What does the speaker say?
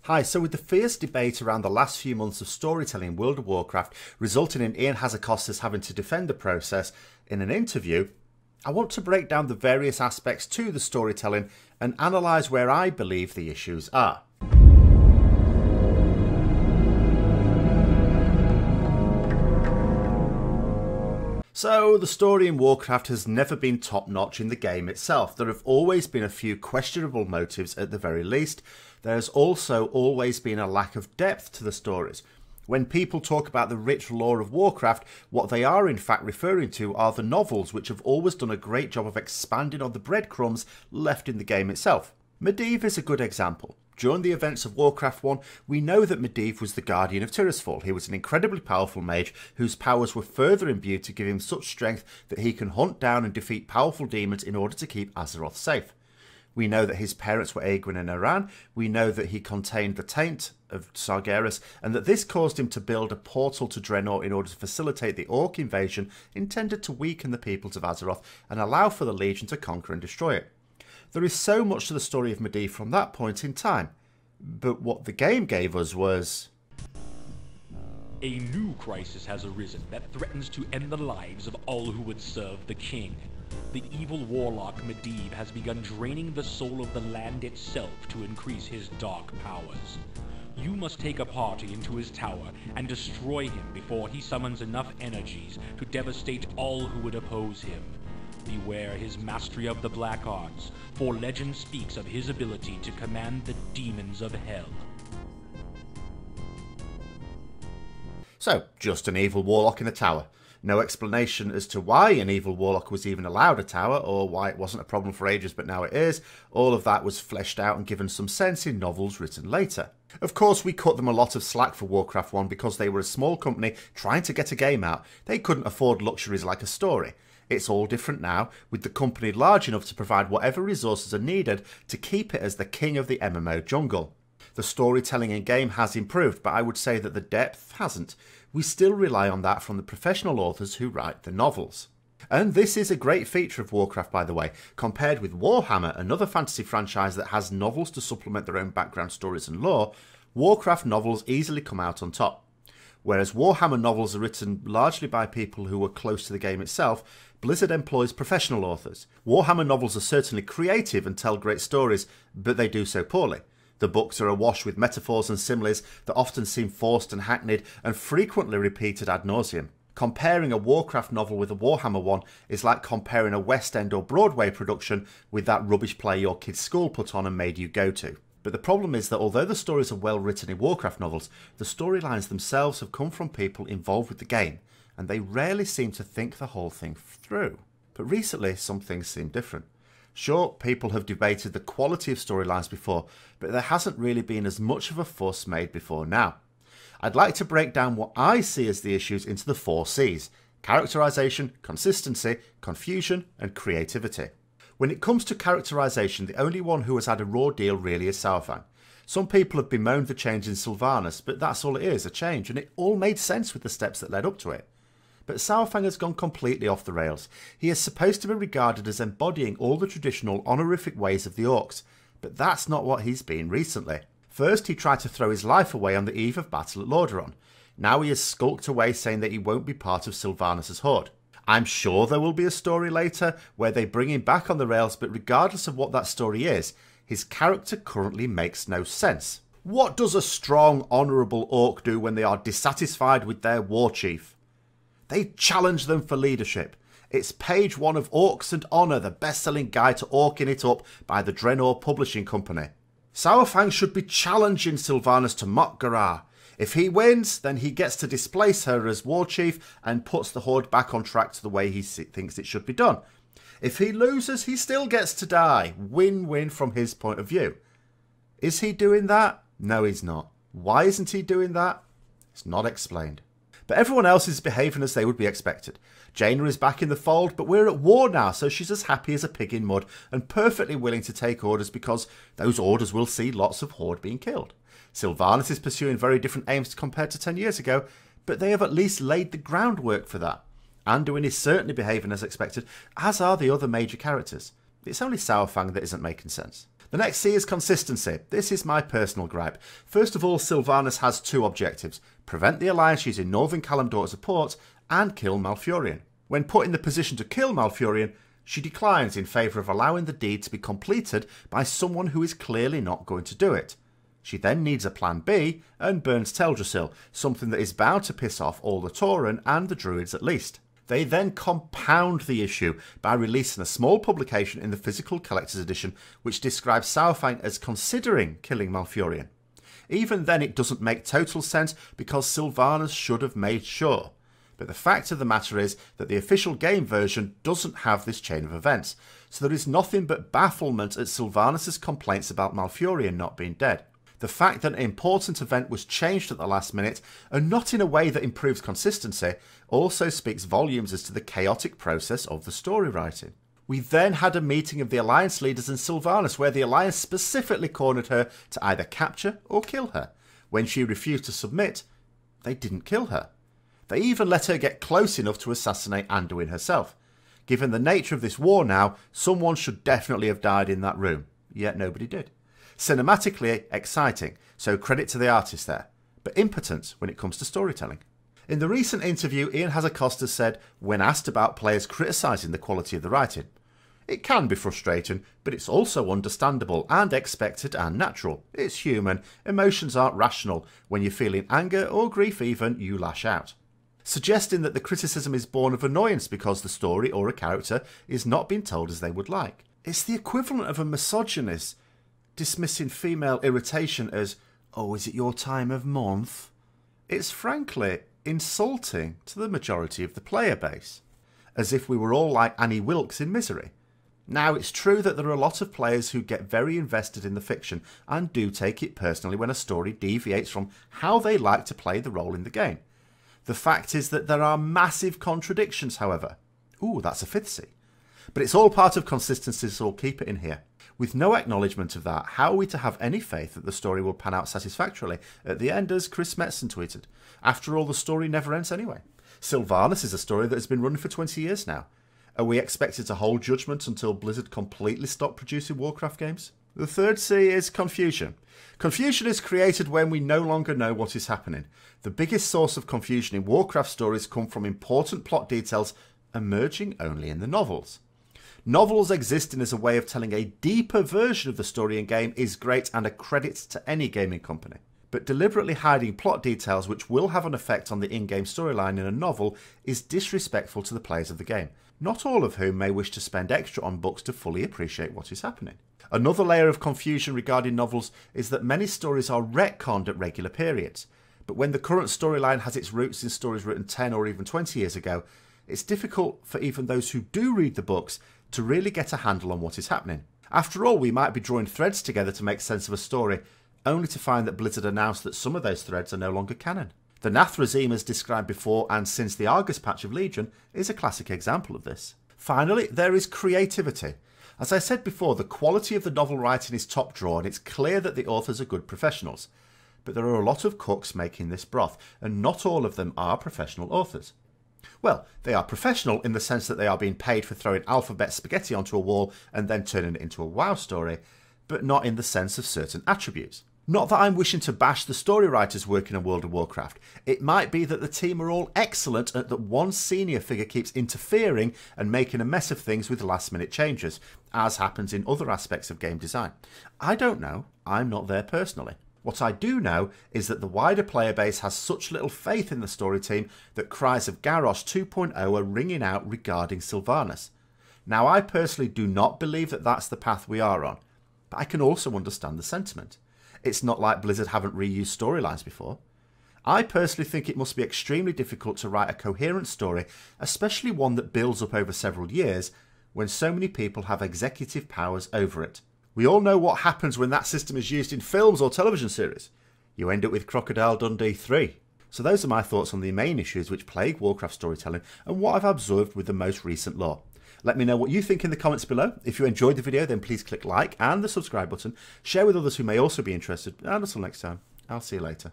Hi, so with the fierce debate around the last few months of storytelling in World of Warcraft resulting in Ion Hazzikostas having to defend the process in an interview, I want to break down the various aspects to the storytelling and analyse where I believe the issues are. So, the story in Warcraft has never been top-notch in the game itself. There have always been a few questionable motives at the very least. There has also always been a lack of depth to the stories. When people talk about the rich lore of Warcraft, what they are in fact referring to are the novels, which have always done a great job of expanding on the breadcrumbs left in the game itself. Medivh is a good example. During the events of Warcraft 1, we know that Medivh was the guardian of Tirisfal. He was an incredibly powerful mage whose powers were further imbued to give him such strength that he can hunt down and defeat powerful demons in order to keep Azeroth safe. We know that his parents were Aegwynn and Aran. We know that he contained the taint of Sargeras, and that this caused him to build a portal to Draenor in order to facilitate the Orc invasion intended to weaken the peoples of Azeroth and allow for the Legion to conquer and destroy it. There is so much to the story of Medivh from that point in time, but what the game gave us was... A new crisis has arisen that threatens to end the lives of all who would serve the king. The evil warlock Medivh has begun draining the soul of the land itself to increase his dark powers. You must take a party into his tower and destroy him before he summons enough energies to devastate all who would oppose him. Beware his mastery of the black arts, for legend speaks of his ability to command the demons of hell. So, just an evil warlock in a tower. No explanation as to why an evil warlock was even allowed a tower, or why it wasn't a problem for ages but now it is. All of that was fleshed out and given some sense in novels written later. Of course, we cut them a lot of slack for Warcraft 1 because they were a small company trying to get a game out. They couldn't afford luxuries like a story. It's all different now, with the company large enough to provide whatever resources are needed to keep it as the king of the MMO jungle. The storytelling in game has improved, but I would say that the depth hasn't. We still rely on that from the professional authors who write the novels. And this is a great feature of Warcraft, by the way. Compared with Warhammer, another fantasy franchise that has novels to supplement their own background stories and lore, Warcraft novels easily come out on top. Whereas Warhammer novels are written largely by people who are close to the game itself, Blizzard employs professional authors. Warhammer novels are certainly creative and tell great stories, but they do so poorly. The books are awash with metaphors and similes that often seem forced and hackneyed and frequently repeated ad nauseum. Comparing a Warcraft novel with a Warhammer one is like comparing a West End or Broadway production with that rubbish play your kid's school put on and made you go to. But the problem is that although the stories are well written in Warcraft novels, the storylines themselves have come from people involved with the game, and they rarely seem to think the whole thing through. But recently, some things seem different. Sure, people have debated the quality of storylines before, but there hasn't really been as much of a fuss made before now. I'd like to break down what I see as the issues into the 4 C's: characterization, consistency, confusion, and creativity. When it comes to characterization, the only one who has had a raw deal really is Saurfang. Some people have bemoaned the change in Sylvanas, but that's all it is, a change, and it all made sense with the steps that led up to it. But Saurfang has gone completely off the rails. He is supposed to be regarded as embodying all the traditional honorific ways of the Orcs, but that's not what he's been recently. First, he tried to throw his life away on the eve of battle at Lordaeron. Now he has skulked away saying that he won't be part of Sylvanas' horde. I'm sure there will be a story later where they bring him back on the rails, but regardless of what that story is, his character currently makes no sense. What does a strong, honourable Orc do when they are dissatisfied with their war chief? They challenge them for leadership. It's page 1 of Orcs and Honour, the best-selling guide to orking it up by the Draenor Publishing Company. Saurfang should be challenging Sylvanas to Mok'Gara. If he wins, then he gets to displace her as war chief and puts the horde back on track to the way he thinks it should be done. If he loses, he still gets to die. Win-win from his point of view. Is he doing that? No, he's not. Why isn't he doing that? It's not explained. But everyone else is behaving as they would be expected. Jaina is back in the fold, but we're at war now, so she's as happy as a pig in mud and perfectly willing to take orders because those orders will see lots of horde being killed. Sylvanas is pursuing very different aims compared to 10 years ago, but they have at least laid the groundwork for that. Anduin is certainly behaving as expected, as are the other major characters. It's only Saurfang that isn't making sense. The next C is consistency. This is my personal gripe. First of all, Sylvanas has two objectives: prevent the Alliance using Northern Kalimdor as a port, and kill Malfurion. When put in the position to kill Malfurion, she declines in favour of allowing the deed to be completed by someone who is clearly not going to do it. She then needs a plan B and burns Teldrassil, something that is bound to piss off all the Tauren and the Druids at least. They then compound the issue by releasing a small publication in the physical collector's edition which describes Saurfang as considering killing Malfurion. Even then it doesn't make total sense because Sylvanas should have made sure. But the fact of the matter is that the official game version doesn't have this chain of events, so there is nothing but bafflement at Sylvanas' complaints about Malfurion not being dead. The fact that an important event was changed at the last minute, and not in a way that improves consistency, also speaks volumes as to the chaotic process of the story writing. We then had a meeting of the Alliance leaders and Sylvanas where the Alliance specifically cornered her to either capture or kill her. When she refused to submit, they didn't kill her. They even let her get close enough to assassinate Anduin herself. Given the nature of this war now, someone should definitely have died in that room, yet nobody did. Cinematically exciting, so credit to the artist there, but impotent when it comes to storytelling. In the recent interview, Ion Hazzikostas said, when asked about players criticising the quality of the writing, "It can be frustrating, but it's also understandable and expected and natural. It's human. Emotions aren't rational. When you're feeling anger or grief even, you lash out." Suggesting that the criticism is born of annoyance because the story or a character is not being told as they would like. It's the equivalent of a misogynist dismissing female irritation as, "Oh, is it your time of month?" It's frankly insulting to the majority of the player base, as if we were all like Annie Wilkes in Misery. Now, it's true that there are a lot of players who get very invested in the fiction and do take it personally when a story deviates from how they like to play the role in the game. The fact is that there are massive contradictions, however. Ooh, that's a fifth C. But it's all part of consistency, so we'll keep it in here. With no acknowledgement of that, how are we to have any faith that the story will pan out satisfactorily at the end, as Chris Metzen tweeted? After all, the story never ends anyway. Sylvanas is a story that has been running for 20 years now. Are we expected to hold judgment until Blizzard completely stop producing Warcraft games? The third C is confusion. Confusion is created when we no longer know what is happening. The biggest source of confusion in Warcraft stories come from important plot details emerging only in the novels. Novels existing as a way of telling a deeper version of the story in game is great and a credit to any gaming company. But deliberately hiding plot details which will have an effect on the in-game storyline in a novel is disrespectful to the players of the game, not all of whom may wish to spend extra on books to fully appreciate what is happening. Another layer of confusion regarding novels is that many stories are retconned at regular periods, but when the current storyline has its roots in stories written 10 or even 20 years ago, it's difficult for even those who do read the books to really get a handle on what is happening. After all, we might be drawing threads together to make sense of a story, only to find that Blizzard announced that some of those threads are no longer canon. The Nathrazim, as described before and since the Argus patch of Legion, is a classic example of this. Finally, there is creativity. As I said before, the quality of the novel writing is top drawer and it's clear that the authors are good professionals. But there are a lot of cooks making this broth, and not all of them are professional authors. Well, they are professional in the sense that they are being paid for throwing alphabet spaghetti onto a wall and then turning it into a WoW story, but not in the sense of certain attributes. Not that I'm wishing to bash the story writers working on World of Warcraft. It might be that the team are all excellent at that one senior figure keeps interfering and making a mess of things with last-minute changes, as happens in other aspects of game design. I don't know. I'm not there personally. What I do know is that the wider player base has such little faith in the story team that cries of Garrosh 2.0 are ringing out regarding Sylvanas. Now, I personally do not believe that that's the path we are on, but I can also understand the sentiment. It's not like Blizzard haven't reused storylines before. I personally think it must be extremely difficult to write a coherent story, especially one that builds up over several years, when so many people have executive powers over it. We all know what happens when that system is used in films or television series. You end up with Crocodile Dundee 3. So those are my thoughts on the main issues which plague Warcraft storytelling and what I've observed with the most recent lore. Let me know what you think in the comments below. If you enjoyed the video, then please click like and the subscribe button. Share with others who may also be interested. And until next time, I'll see you later.